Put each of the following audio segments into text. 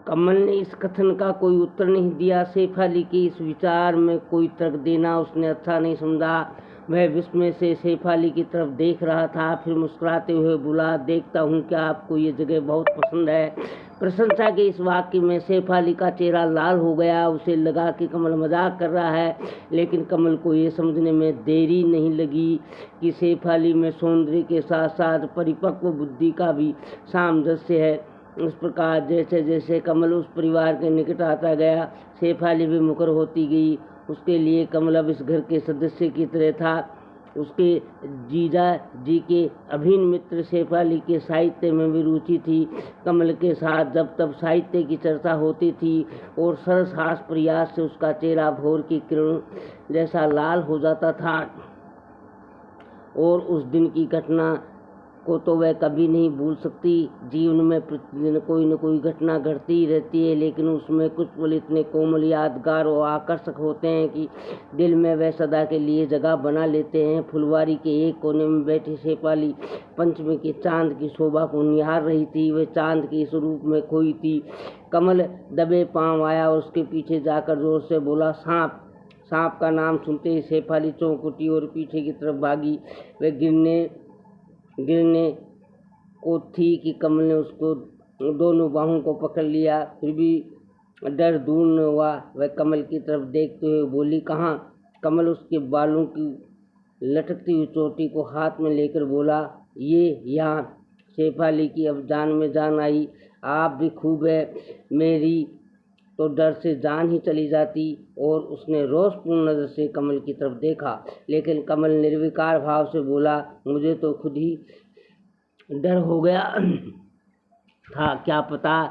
कमल ने इस कथन का कोई उत्तर नहीं दिया। शेफाली के इस विचार में कोई तर्क देना उसने अच्छा नहीं समझा। वह विस्मय से शेफाली की तरफ देख रहा था, फिर मुस्कुराते हुए बोला, देखता हूँ कि आपको ये जगह बहुत पसंद है। प्रशंसा के इस वाक्य में शेफाली का चेहरा लाल हो गया। उसे लगा कि कमल मजाक कर रहा है, लेकिन कमल को ये समझने में देरी नहीं लगी कि शेफाली में सौंदर्य के साथ साथ परिपक्व बुद्धि का भी सामंजस्य है। इस प्रकार जैसे जैसे कमल उस परिवार के निकट आता गया, शेफाली भी मुकर होती गई। उसके लिए कमल अब इस घर के सदस्य की तरह था। उसके जीजा जी के अभिन्न मित्र शेफाली के साहित्य में भी रुचि थी। कमल के साथ जब तब साहित्य की चर्चा होती थी और सरस हास प्रयास से उसका चेहरा भोर की किरण जैसा लाल हो जाता था। और उस दिन की घटना को तो वह कभी नहीं भूल सकती। जीवन में प्रतिदिन कोई न कोई घटना घटती ही रहती है, लेकिन उसमें कुछ पल इतने कोमल, यादगार और आकर्षक होते हैं कि दिल में वह सदा के लिए जगह बना लेते हैं। फुलवारी के एक कोने में बैठी शेफाली पंचमी के चांद की शोभा को निहार रही थी। वह चांद के इस रूप में खोई थी। कमल दबे पांव आया और उसके पीछे जाकर जोर से बोला, सांप। सांप का नाम सुनते ही शेफाली चौंक उठी और पीछे की तरफ भागी। वह गिरने को थी कि कमल ने उसको दोनों बाहों को पकड़ लिया, फिर भी डर दूर न हुआ। वह कमल की तरफ देखते हुए बोली, कहाँ? कमल उसके बालों की लटकती हुई चोटी को हाथ में लेकर बोला, ये यहाँ। शेफाली की अब जान में जान आई। आप भी खूब है, मेरी तो डर से जान ही चली जाती। और उसने रोषपूर्ण नज़र से कमल की तरफ देखा, लेकिन कमल निर्विकार भाव से बोला, मुझे तो खुद ही डर हो गया था, क्या पता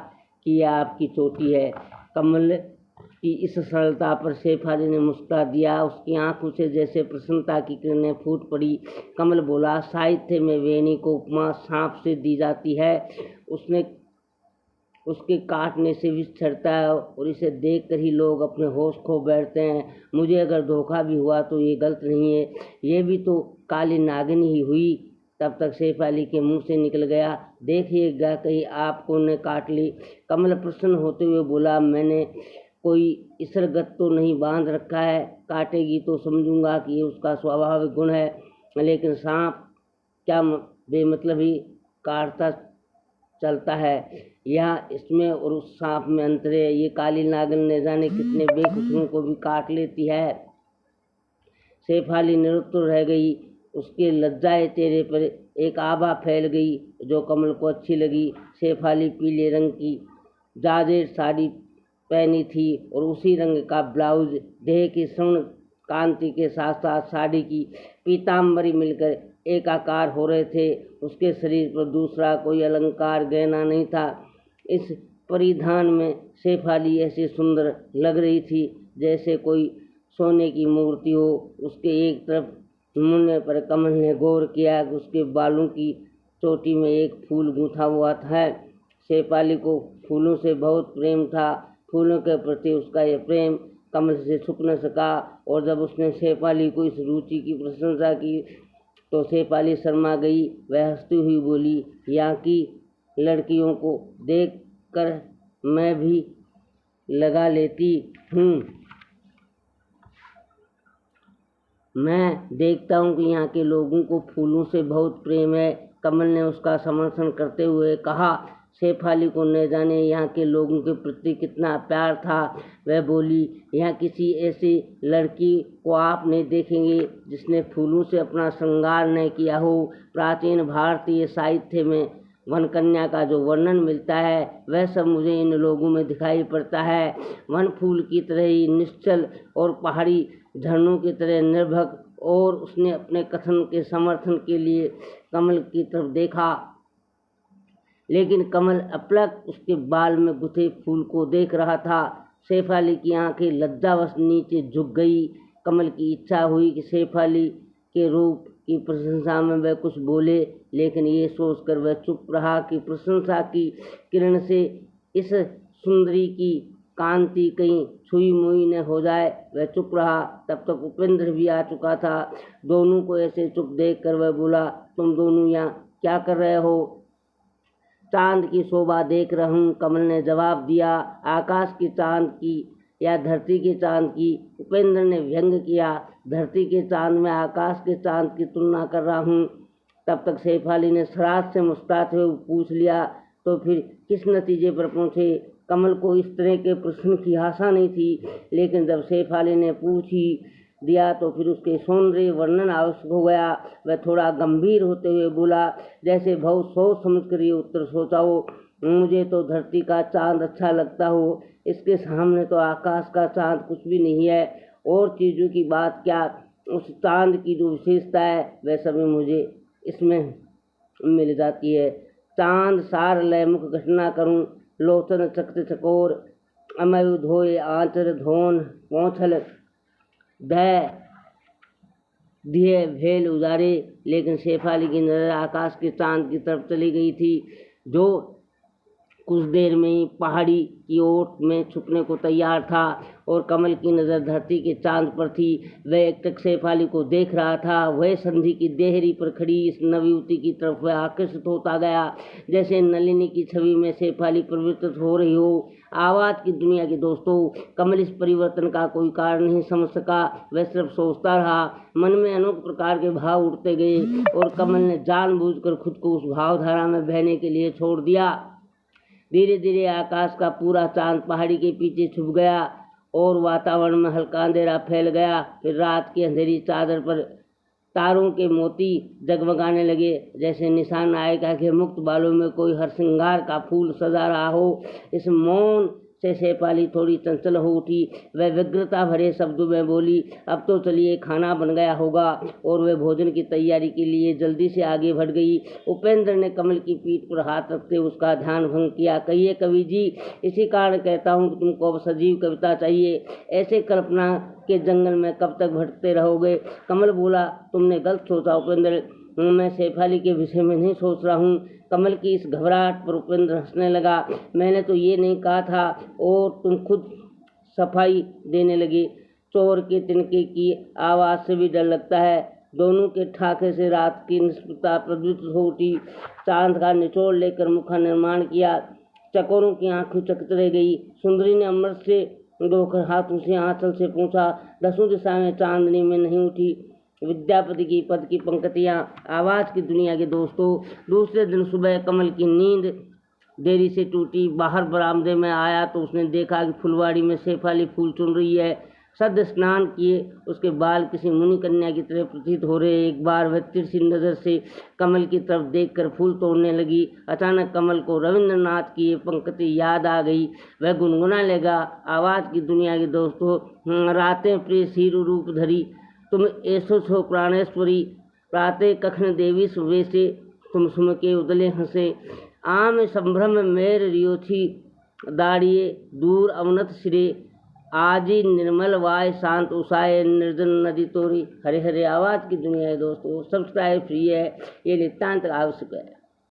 कि यह आपकी चोटी है। कमल की इस सरलता पर शेफाली ने मुस्कुरा दिया। उसकी आंखों से जैसे प्रसन्नता की किरणें फूट पड़ी। कमल बोला, साहित्य में वेणी को उपमा सांप से दी जाती है। उसके काटने से विष चढ़ता है और इसे देखकर ही लोग अपने होश खो बैठते हैं। मुझे अगर धोखा भी हुआ तो ये गलत नहीं है, ये भी तो काली नागिन ही हुई। तब तक शेफाली के मुंह से निकल गया, देखिएगा कहीं आपको ने काट ली। कमल प्रसन्न होते हुए बोला, मैंने कोई इसरगत तो नहीं बांध रखा है, काटेगी तो समझूंगा कि ये उसका स्वाभाविक गुण है, लेकिन सांप क्या बेमतलब ही काटता चलता है। यह इसमें और उस सांप में अंतर है। ये काली नागिन ने जाने कितने बेकसूरों को भी काट लेती है। शेफाली निरुत्तर रह गई। उसके लज्जाए चेहरे पर एक आभा फैल गई जो कमल को अच्छी लगी। शेफाली पीले रंग की जाजेर साड़ी पहनी थी और उसी रंग का ब्लाउज। देह की स्वर्ण कांति के साथ साथ साड़ी की पीताम्बरी मिलकर एकाकार हो रहे थे। उसके शरीर पर दूसरा कोई अलंकार गहना नहीं था। इस परिधान में शेफाली ऐसी सुंदर लग रही थी जैसे कोई सोने की मूर्ति हो। उसके एक तरफ मुड़ने पर कमल ने गौर किया कि उसके बालों की चोटी में एक फूल गूंथा हुआ था। शेफाली को फूलों से बहुत प्रेम था। फूलों के प्रति उसका यह प्रेम कमल से छुप न सका। और जब उसने शेफाली को इस रुचि की प्रशंसा की तो शेफाली शर्मा गई। वह हंसती हुई बोली, यहाँ की लड़कियों को देखकर मैं भी लगा लेती हूँ। मैं देखता हूँ कि यहाँ के लोगों को फूलों से बहुत प्रेम है। कमल ने उसका समर्थन करते हुए कहा। शेफाली को न जाने यहाँ के लोगों के प्रति कितना प्यार था। वह बोली, यहाँ किसी ऐसी लड़की को आप नहीं देखेंगे जिसने फूलों से अपना श्रृंगार न किया हो। प्राचीन भारतीय साहित्य में वन कन्या का जो वर्णन मिलता है वह सब मुझे इन लोगों में दिखाई पड़ता है। वन फूल की तरह ही निश्चल और पहाड़ी झरनों की तरह निर्भक। और उसने अपने कथन के समर्थन के लिए कमल की तरफ देखा, लेकिन कमल अपलक उसके बाल में गुथे फूल को देख रहा था। शेफाली की आंखें लज्जावश नीचे झुक गई। कमल की इच्छा हुई कि शेफाली के रूप की प्रशंसा में वह कुछ बोले, लेकिन ये सोचकर वह चुप रहा कि प्रशंसा की किरण से इस सुंदरी की कांति कहीं छुई मुई न हो जाए। वह चुप रहा। तब तक उपेंद्र भी आ चुका था। दोनों को ऐसे चुप देखकर वह बोला, तुम दोनों यहाँ क्या कर रहे हो? चांद की शोभा देख रहा हूँ। कमल ने जवाब दिया, आकाश की चांद की या धरती के चांद की? उपेंद्र ने व्यंग किया, धरती के चांद में आकाश के चांद की तुलना कर रहा हूँ। तब तक सैफ अली ने शरारत से मुस्कुराते हुए पूछ लिया, तो फिर किस नतीजे पर पहुँचे? कमल को इस तरह के प्रश्न की आशा नहीं थी, लेकिन जब सैफ अली ने पूछ ही दिया तो फिर उसके सौंदर्य वर्णन आवश्यक हो गया। वह थोड़ा गंभीर होते हुए बोला, जैसे बहुत सोच समझ कर ये उत्तर सोचा हो। मुझे तो धरती का चांद अच्छा लगता हो, इसके सामने तो आकाश का चांद कुछ भी नहीं है। और चीज़ों की बात क्या, उस चांद की जो विशेषता है वह सभी मुझे इसमें मिल जाती है। चांद सार लयमुख घटना करूं, लोचन चकत चकोर, अमयु धोए आंचर धोन पौंछल दह दिए भेल उजारे। लेकिन सैफ अली की नज़र आकाश के चांद की तरफ चली गई थी, जो कुछ देर में ही पहाड़ी की ओट में छुपने को तैयार था, और कमल की नज़र धरती के चांद पर थी। वह एकटक सैफ अली को देख रहा था। वह संधि की देहरी पर खड़ी इस नवयुवती की तरफ वह आकर्षित होता गया, जैसे नलिनी की छवि में सैफ अली परिवर्तित हो रही हो। आवाज़ की दुनिया के दोस्तों, कमल इस परिवर्तन का कोई कारण नहीं समझ सका। वह सिर्फ सोचता रहा। मन में अनेक प्रकार के भाव उठते गए, और कमल ने जानबूझकर खुद को उस भावधारा में बहने के लिए छोड़ दिया। धीरे धीरे आकाश का पूरा चांद पहाड़ी के पीछे छुप गया, और वातावरण में हल्का अंधेरा फैल गया। फिर रात की अंधेरी चादर पर तारों के मोती जगमगाने लगे, जैसे निशान नायिका के मुक्त बालों में कोई हरश्रृंगार का फूल सजा रहा हो। इस मौन से सैफ अली थोड़ी चंचल हो उठी। वह व्यग्रता भरे शब्दों में बोली, अब तो चलिए, खाना बन गया होगा। और वह भोजन की तैयारी के लिए जल्दी से आगे बढ़ गई। उपेंद्र ने कमल की पीठ पर हाथ रखते उसका ध्यान भंग किया। कहिए कवि जी, इसी कारण कहता हूँ कि तुमको अब सजीव कविता चाहिए। ऐसे कल्पना के जंगल में कब तक भटकते रहोगे? कमल बोला, तुमने गलत सोचा उपेंद्र, मैं सैफ अली के विषय में नहीं सोच रहा हूँ। कमल की इस घबराहट पर उपेंद्र हंसने लगा। मैंने तो ये नहीं कहा था, और तुम खुद सफाई देने लगे। चोर के तिनके की आवाज़ से भी डर लगता है। दोनों के ठाके से रात की निष्पता प्रज्वलित हो उठी। चांद का निचोड़ लेकर मुखा निर्माण किया। चकोरों की आंखें चकित रह गई। सुंदरी ने अमृत से धोकर हाथों से आंचल से पूछा, दसों दिशा में चांदनी में नहीं उठी विद्यापति की पद की पंक्तियाँ? आवाज़ की दुनिया के दोस्तों, दूसरे दिन सुबह कमल की नींद देरी से टूटी। बाहर बरामदे में आया तो उसने देखा कि फुलवाड़ी में सैफ अली फूल चुन रही है। सद्य स्नान किए उसके बाल किसी मुनि कन्या की तरह प्रतीत हो रहे। एक बार वह तिरछी नज़र से कमल की तरफ देखकर फूल तोड़ने लगी। अचानक कमल को रविंद्रनाथ की ये पंक्ति याद आ गई। वह गुनगुना लगा, आवाज़ की दुनिया के दोस्तों, रातें प्रिय सिर रूप धरी, तुम ऐसो छो प्राणेश्वरी, प्राते कखन देवी सुवेशे, तुम सुमके उदले हंसे, आम संभ्रम मेर रियो थी, दाड़िए दूर अवनत सिरे, आजी निर्मल वाय शांत उषाए, निर्जन नदी तोरी। हरे हरे आवाज़ की दुनिया है दोस्तों, सब्सक्राइब फ्री है, ये नितांत आवश्यक है।